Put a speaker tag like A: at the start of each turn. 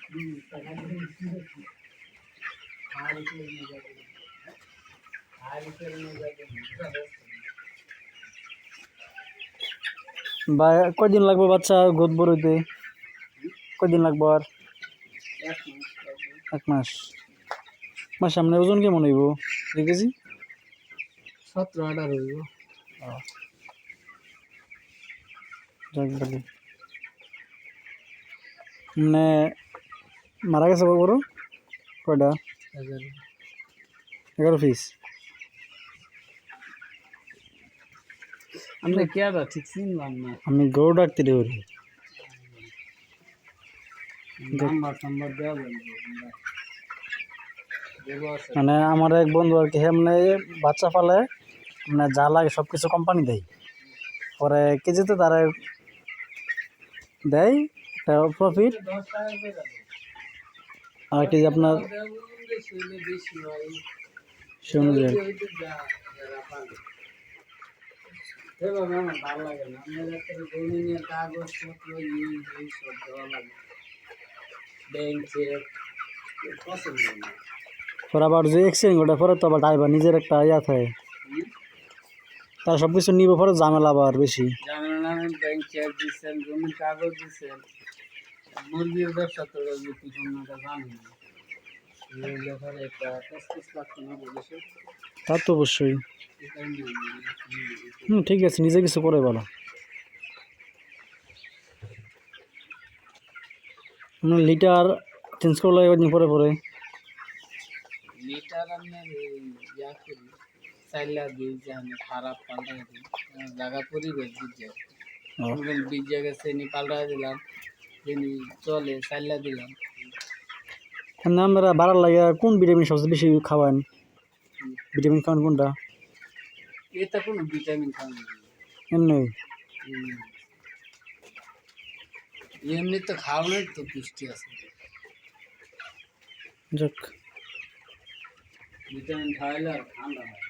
A: বা কয়দিন লাগবে বাচ্চা গোদ বড় হইতে? কয়দিন লাগবে আর? 1 মাস। সামনে ওজন কেমন হইব? 2 কেজি?
B: 17-18 হইব।
A: যাক ভালো। মানে মারা গেছে বড় কয়টা? 11 পিস।
B: আমরা কেডা ঠিক চিনলাম না।
A: আমি গরু ডাকতে দেবো।
B: নাম্বার দেওয়া
A: মানে আমার এক বন্ধু আর কি মানে বাচ্চা পালে মানে যা লাগে সব কিছু কোম্পানি দেয়, পরে কেজিতে তারা দেয় প্রফিট। আর কেজি আপনার সে অনুযায়ী
B: ভালো লাগে না। জমিনের কাগজপত্র সব দেওয়া লাগে, ব্যাংক চেক পছন্দ না।
A: পরে আবার যে এক্সচেঞ্জ ওটা পরে তো আবার ড্রাইভার নিজের একটা ইয়া থাকে, তারা সব কিছু নিবে, পরে ঝামেলা আবার বেশি।
B: ঝামেলা ব্যাংক চেক দিচ্ছেন, জমির কাগজ দিচ্ছেন, মুরগির ব্যবসা তো কিছুটা জানি না। এই ব্যাপারে একটা কষ্ট লাগছে না বলেছে।
A: তা তো অবশ্যই। ঠিক আছে, নিজে কিছু করে বলো। লিটার চেঞ্জ করলে কদিন পরে পরে?
B: লিটার আমি ইয়া করি, চাইলা দিই যে আমি খারাপ পাল্টাই দিই, জায়গা পরিবেশ বুঝে বীজ জায়গায় চিনি পাল্টাই দিলাম, চিনি চলে চাইলা দিলাম।
A: আমরা বাড়ার লাগে কোন ভিটামিন সবচেয়ে বেশি খাওয়ান? ভিটামিন খাওয়ান কোনটা?
B: এটা কোনো ভিটামিন খাওয়ান
A: এমনি
B: এমনি তো খাওয়ানোর তো পুষ্টি আছে।
A: যাক,
B: ভিটামিন খাওয়াইলে আর ঠান্ডা হয়।